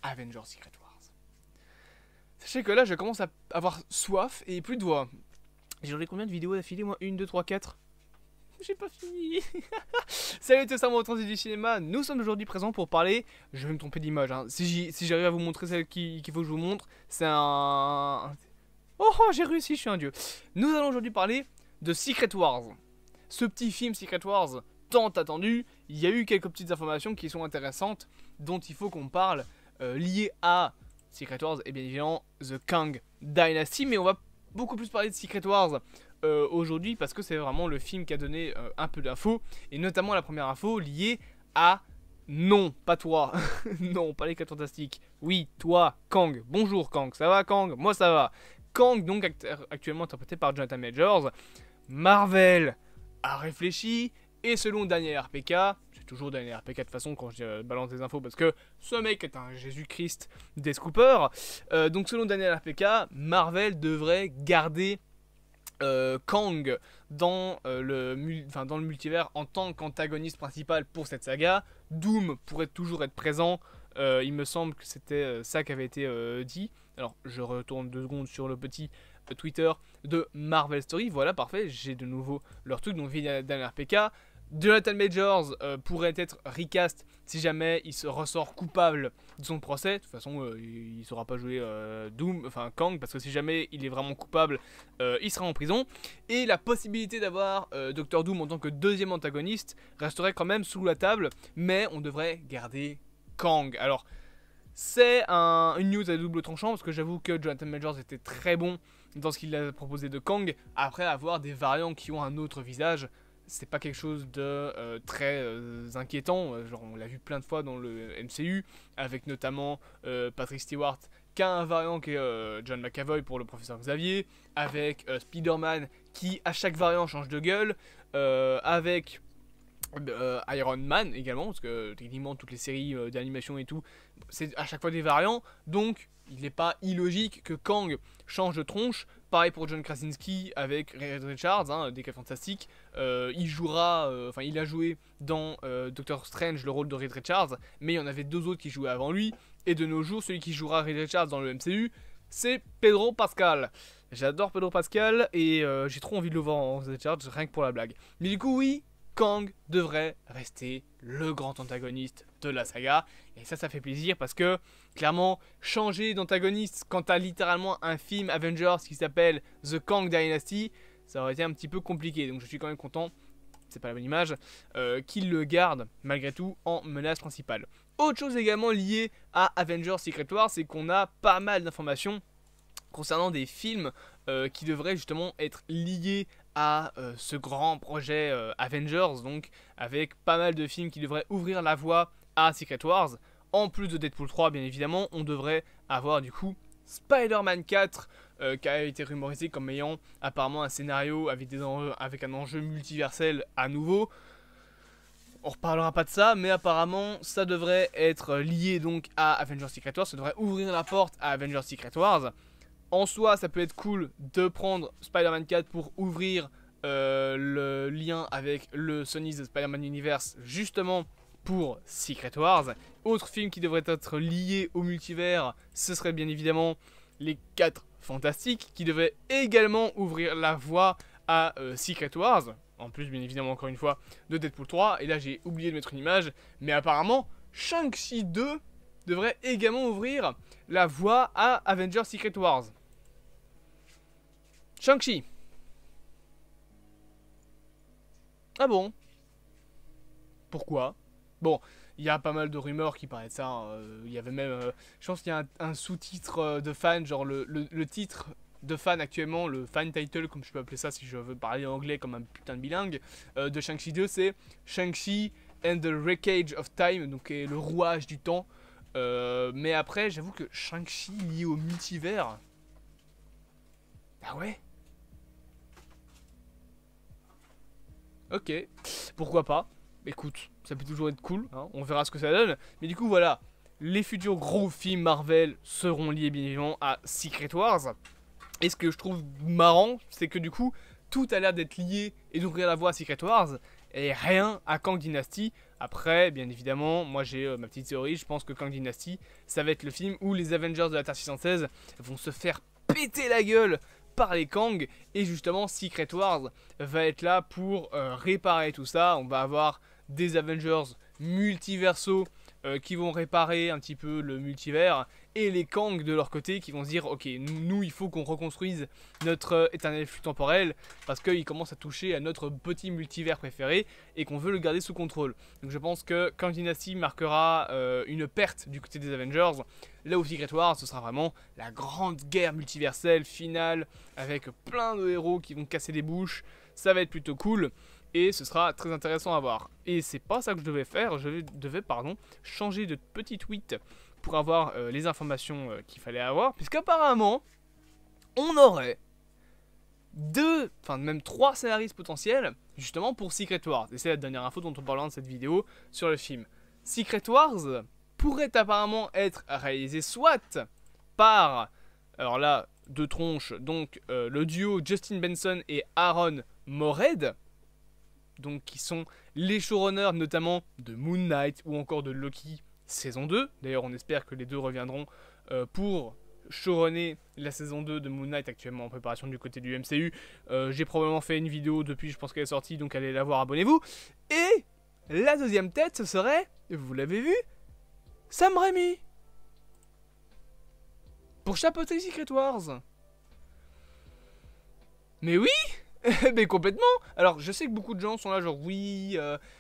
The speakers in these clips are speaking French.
Avengers Secret Wars. Sachez que là, je commence à avoir soif et plus de voix. J'en ai combien de vidéos d'affilée, moi? 1, 2, 3, 4. J'ai pas fini. Salut tout ça, moi, Transi du cinéma. Nous sommes aujourd'hui présents pour parler. Je vais me tromper d'image. Hein. Si j'arrive à vous montrer celle qu'il faut que je vous montre, c'est un. Oh, j'ai réussi, je suis un dieu. Nous allons aujourd'hui parler de Secret Wars. Ce petit film Secret Wars, tant attendu. Il y a eu quelques petites informations qui sont intéressantes, dont il faut qu'on parle, liées à Secret Wars et bien évidemment The Kang Dynasty. Mais on va beaucoup plus parler de Secret Wars aujourd'hui parce que c'est vraiment le film qui a donné un peu d'infos, et notamment la première info liée à non, pas toi, non, pas les 4 fantastiques, oui, toi, Kang. Bonjour Kang, ça va Kang? Moi ça va. Kang, donc actuellement interprété par Jonathan Majors. Marvel a réfléchi, et selon Daniel RPK, c'est toujours Daniel RPK de toute façon quand je balance des infos parce que ce mec est un Jésus-Christ des scoopers, donc selon Daniel RPK, Marvel devrait garder Kang dans le multivers en tant qu'antagoniste principal pour cette saga. Doom pourrait toujours être présent, il me semble que c'était ça qui avait été dit. Alors je retourne 2 secondes sur le petit Twitter de Marvel Story. Voilà, parfait, j'ai de nouveau leur truc. Donc via Daniel RPK, Jonathan Majors pourrait être recast si jamais il se ressort coupable de son procès. De toute façon, il ne saura pas jouer Kang, parce que si jamais il est vraiment coupable, il sera en prison. Et la possibilité d'avoir Dr Doom en tant que deuxième antagoniste resterait quand même sous la table, mais on devrait garder Kang. Alors, c'est une news à double tranchant, parce que j'avoue que Jonathan Majors était très bon dans ce qu'il a proposé de Kang. Après avoir des variants qui ont un autre visage, c'est pas quelque chose de très inquiétant. Genre, on l'a vu plein de fois dans le MCU, avec notamment Patrick Stewart qui a un variant qui est John McAvoy pour le professeur Xavier, avec Spider-Man qui à chaque variant change de gueule, avec Iron Man également, parce que techniquement toutes les séries d'animation et tout, c'est à chaque fois des variants, donc il n'est pas illogique que Kang change de tronche. Pareil pour John Krasinski avec Reed Richards, hein, des 4 fantastiques. Il a joué dans Doctor Strange le rôle de Reed Richards, mais il y en avait 2 autres qui jouaient avant lui. Et de nos jours, celui qui jouera Reed Richards dans le MCU, c'est Pedro Pascal. J'adore Pedro Pascal et j'ai trop envie de le voir en Reed Richards, rien que pour la blague. Mais du coup, oui, Kang devrait rester le grand antagoniste de la saga. Et ça fait plaisir parce que, clairement, changer d'antagoniste quand t'as littéralement un film Avengers qui s'appelle The Kang Dynasty, ça aurait été un petit peu compliqué. Donc je suis quand même content, c'est pas la bonne image, qu'il le garde malgré tout en menace principale. Autre chose également liée à Avengers Secret Wars, c'est qu'on a pas mal d'informations concernant des films qui devraient justement être liés à ce grand projet Avengers, donc avec pas mal de films qui devraient ouvrir la voie à Secret Wars. En plus de Deadpool 3, bien évidemment, on devrait avoir du coup Spider-Man 4 qui a été rumorisé comme ayant apparemment un scénario avec un enjeu multiversel à nouveau. On reparlera pas de ça, mais apparemment ça devrait être lié donc à Avengers Secret Wars, ça devrait ouvrir la porte à Avengers Secret Wars. En soi, ça peut être cool de prendre Spider-Man 4 pour ouvrir le lien avec le Sony's Spider-Man Universe, justement pour Secret Wars. Autre film qui devrait être lié au multivers, ce serait bien évidemment les 4 Fantastiques, qui devraient également ouvrir la voie à Secret Wars. En plus, bien évidemment, encore une fois, de Deadpool 3. Et là, j'ai oublié de mettre une image, mais apparemment, Shang-Chi 2 devrait également ouvrir la voie à Avengers Secret Wars. Shang-Chi. Ah bon? Pourquoi? Bon, il y a pas mal de rumeurs qui parlaient de ça. Il y avait même, je pense qu'il y a un sous-titre de fan, genre le titre de fan actuellement, le fan title, comme je peux appeler ça si je veux parler anglais comme un putain de bilingue, de Shang-Chi 2, c'est Shang-Chi and the Wreckage of Time, donc le rouage du temps. Mais après, j'avoue que Shang-Chi lié au multivers. Ah ouais? Ok, pourquoi pas. Écoute, ça peut toujours être cool, hein, on verra ce que ça donne. Mais du coup, voilà, les futurs gros films Marvel seront liés bien évidemment à Secret Wars. Et ce que je trouve marrant, c'est que du coup, tout a l'air d'être lié et d'ouvrir la voie à Secret Wars. et rien à Kang Dynasty. Après, bien évidemment, moi j'ai ma petite théorie, je pense que Kang Dynasty, ça va être le film où les Avengers de la Terre 616 vont se faire péter la gueule par les Kang, et justement Secret Wars va être là pour réparer tout ça. On va avoir des Avengers multiversaux qui vont réparer un petit peu le multivers, et les Kang de leur côté qui vont se dire ok, nous il faut qu'on reconstruise notre éternel flux temporel parce qu'il commence à toucher à notre petit multivers préféré et qu'on veut le garder sous contrôle. Donc je pense que Kang Dynasty marquera une perte du côté des Avengers, là où Secret Wars ce sera vraiment la grande guerre multiverselle finale avec plein de héros qui vont casser des bouches. Ça va être plutôt cool. Et ce sera très intéressant à voir. Et c'est pas ça que je devais faire, je devais changer de petit tweet pour avoir les informations qu'il fallait avoir. Puisqu'apparemment, on aurait même 3 scénaristes potentiels, justement pour Secret Wars. Et c'est la dernière info dont on parlera dans cette vidéo sur le film. Secret Wars pourrait apparemment être réalisé soit par, alors là, deux tronches, donc le duo Justin Benson et Aaron Moorhead, donc qui sont les showrunners notamment de Moon Knight ou encore de Loki saison 2. D'ailleurs on espère que les deux reviendront pour showrunner la saison 2 de Moon Knight, actuellement en préparation du côté du MCU. J'ai probablement fait une vidéo depuis, je pense qu'elle est sortie, donc allez la voir, abonnez-vous. Et la deuxième tête, ce serait, vous l'avez vu, Sam Raimi pour chapeauter Secret Wars. Mais oui, mais complètement. Alors je sais que beaucoup de gens sont là genre oui,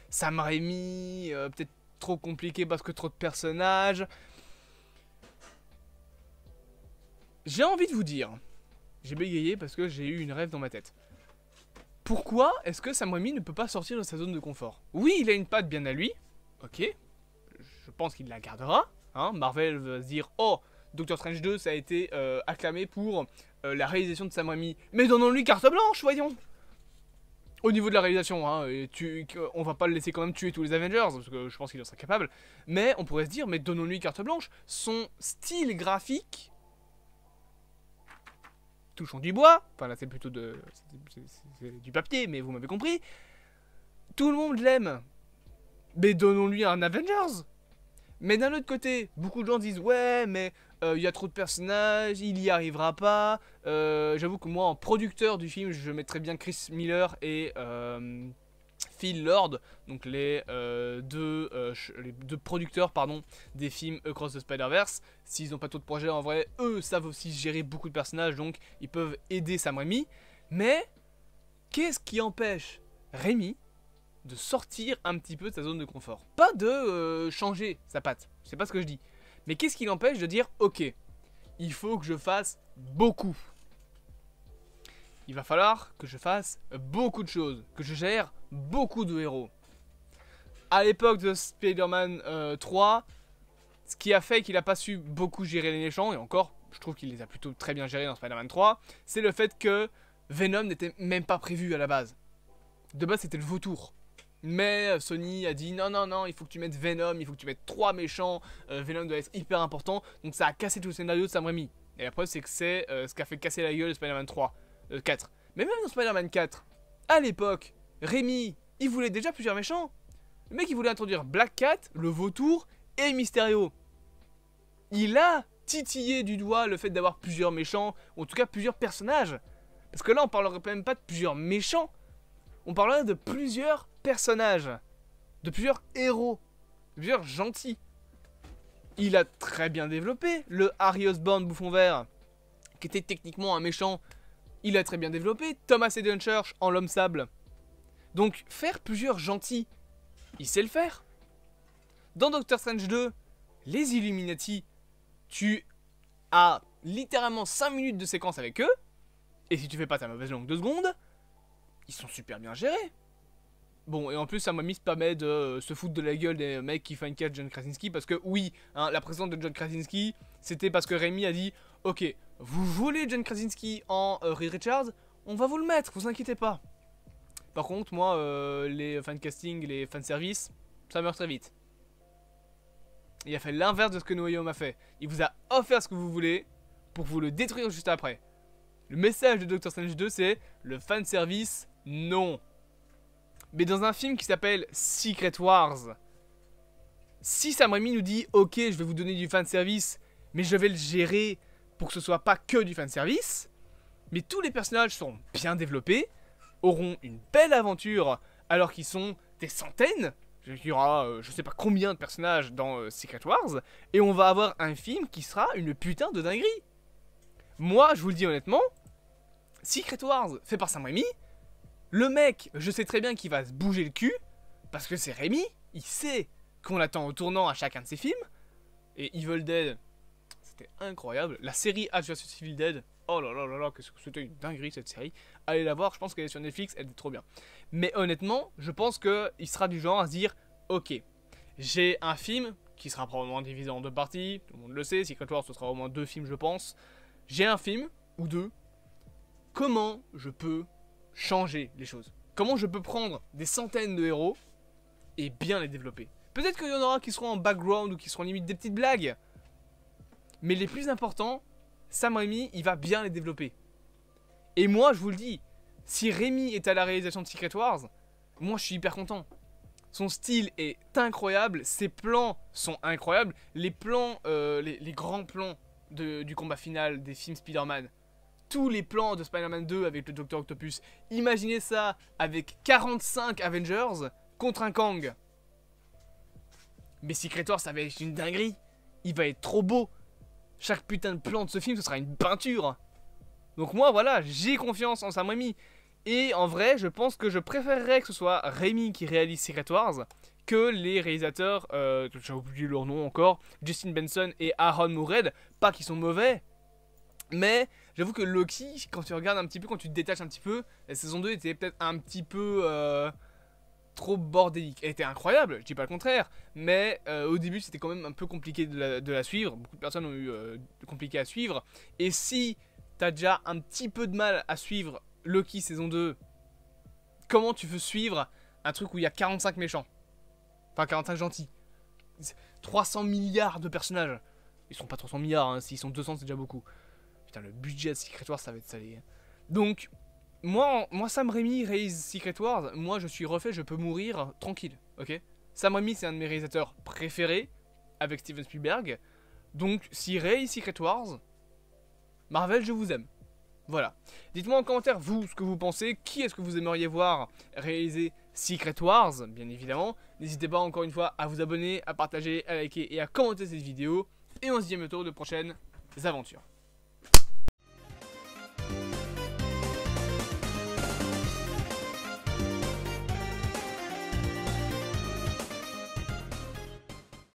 Sam Raimi, peut-être trop compliqué parce que trop de personnages. J'ai envie de vous dire, j'ai bégayé parce que j'ai eu une rêve dans ma tête. Pourquoi est-ce que Sam Raimi ne peut pas sortir de sa zone de confort? Oui, il a une patte bien à lui, ok, je pense qu'il la gardera, hein. Marvel va se dire oh, Doctor Strange 2 ça a été acclamé pour la réalisation de Sam Raimi, mais donnons-lui carte blanche, voyons. Au niveau de la réalisation, hein, on va pas le laisser quand même tuer tous les Avengers, parce que je pense qu'il en sera capable, mais on pourrait se dire, mais donnons-lui carte blanche, son style graphique, touchons du bois, enfin là c'est plutôt c'est du papier, mais vous m'avez compris, tout le monde l'aime, mais donnons-lui un Avengers. Mais d'un autre côté, beaucoup de gens disent ouais, mais il y a trop de personnages, il y arrivera pas. J'avoue que moi, en producteur du film, je mettrais bien Chris Miller et Phil Lord, donc les deux producteurs des films Across the Spider-Verse. S'ils n'ont pas trop de projets, en vrai, eux savent aussi gérer beaucoup de personnages, donc ils peuvent aider Sam Raimi. Mais qu'est-ce qui empêche Raimi de sortir un petit peu de sa zone de confort? Pas de changer sa patte, c'est pas ce que je dis. Mais qu'est-ce qui l'empêche de dire ok, il faut que je fasse beaucoup. Il va falloir que je fasse beaucoup de choses, que je gère beaucoup de héros. À l'époque de Spider-Man 3, ce qui a fait qu'il n'a pas su beaucoup gérer les méchants, et encore, je trouve qu'il les a plutôt très bien gérés dans Spider-Man 3, c'est le fait que Venom n'était même pas prévu à la base. De base, c'était le vautour. Mais Sony a dit non, non, non, il faut que tu mettes Venom, il faut que tu mettes 3 méchants, Venom doit être hyper important, donc ça a cassé tout le scénario de Sam Raimi. Et la preuve, c'est que c'est ce qui a fait casser la gueule de Spider-Man 4. Mais même dans Spider-Man 4, à l'époque, Raimi, il voulait déjà plusieurs méchants. Le mec, il voulait introduire Black Cat, le vautour et Mysterio. Il a titillé du doigt le fait d'avoir plusieurs méchants, ou en tout cas plusieurs personnages. Parce que là, on parlerait même pas de plusieurs méchants, on parlerait de plusieurs personnages, de plusieurs héros, de plusieurs gentils. Il a très bien développé le Harry Osborn bouffon vert, qui était techniquement un méchant. Il a très bien développé Thomas Haden Church en l'homme sable. Donc faire plusieurs gentils, il sait le faire. Dans Doctor Strange 2, les Illuminati, tu as littéralement 5 minutes de séquence avec eux, et si tu fais pas ta mauvaise langue 2 secondes, ils sont super bien gérés. Bon, et en plus, ça m'a mis se permet de se foutre de la gueule des mecs qui fun-catch John Krasinski, parce que oui, hein, la présence de John Krasinski, c'était parce que Raimi a dit « Ok, vous voulez John Krasinski en Reed Richards, on va vous le mettre, vous inquiétez pas. » Par contre, moi, les fan-casting, les fanservice, ça meurt très vite. Il a fait l'inverse de ce que No Way Home a fait. Il vous a offert ce que vous voulez, pour vous le détruire juste après. Le message de Doctor Strange 2, c'est le fanservice, non. Mais dans un film qui s'appelle Secret Wars, si Sam Raimi nous dit ok, je vais vous donner du fanservice, mais je vais le gérer pour que ce soit pas que du fanservice, mais tous les personnages sont bien développés, auront une belle aventure alors qu'ils sont des centaines. Il y aura je sais pas combien de personnages dans Secret Wars, et on va avoir un film qui sera une putain de dinguerie. Moi, je vous le dis honnêtement, Secret Wars fait par Sam Raimi, le mec, je sais très bien qu'il va se bouger le cul, parce que c'est Raimi, il sait qu'on l'attend au tournant à chacun de ses films, et Evil Dead, c'était incroyable, la série Ash vs Evil Dead, oh là là là là, que c'était une dinguerie cette série, allez la voir, je pense qu'elle est sur Netflix, elle est trop bien. Mais honnêtement, je pense qu'il sera du genre à se dire, ok, j'ai un film qui sera probablement divisé en deux parties, tout le monde le sait, Secret Wars ce sera au moins 2 films je pense, j'ai un film, ou 2, comment je peux changer les choses? Comment je peux prendre des centaines de héros et bien les développer? Peut-être qu'il y en aura qui seront en background ou qui seront limite des petites blagues, mais les plus importants, Sam Raimi, il va bien les développer. Et moi, je vous le dis, si Raimi est à la réalisation de Secret Wars, moi je suis hyper content. Son style est incroyable, ses plans sont incroyables, les plans, les grands plans du combat final des films Spider-Man, tous les plans de Spider-Man 2 avec le Dr Octopus, imaginez ça avec 45 Avengers contre un Kang. Mais Secret Wars, ça va être une dinguerie, il va être trop beau. Chaque putain de plan de ce film, ce sera une peinture. Donc moi, voilà, j'ai confiance en Sam Raimi. Et en vrai, je pense que je préférerais que ce soit Raimi qui réalise Secret Wars que les réalisateurs, j'ai oublié leur nom encore, Justin Benson et Aaron Moorhead. Pas qu'ils sont mauvais, mais j'avoue que Loki, quand tu regardes un petit peu, quand tu te détaches un petit peu, la saison 2 était peut-être un petit peu trop bordélique. Elle était incroyable, je dis pas le contraire, mais au début c'était quand même un peu compliqué de la suivre. Beaucoup de personnes ont eu compliqué à suivre. Et si t'as déjà un petit peu de mal à suivre Loki saison 2, comment tu veux suivre un truc où il y a 45 méchants? Enfin 45 gentils. 300 milliards de personnages. Ils sont pas 300 milliards, hein. S'ils sont 200 c'est déjà beaucoup. Putain, le budget de Secret Wars ça va être salé. Donc, moi Sam Raimi réalise Secret Wars, moi je suis refait, je peux mourir tranquille, ok? Sam Raimi c'est un de mes réalisateurs préférés, avec Steven Spielberg. Donc, s'il réalise Secret Wars, Marvel je vous aime. Voilà. Dites-moi en commentaire, vous, ce que vous pensez. Qui est-ce que vous aimeriez voir réaliser Secret Wars, bien évidemment. N'hésitez pas encore une fois à vous abonner, à partager, à liker et à commenter cette vidéo. Et on se dit à bientôt de prochaines aventures.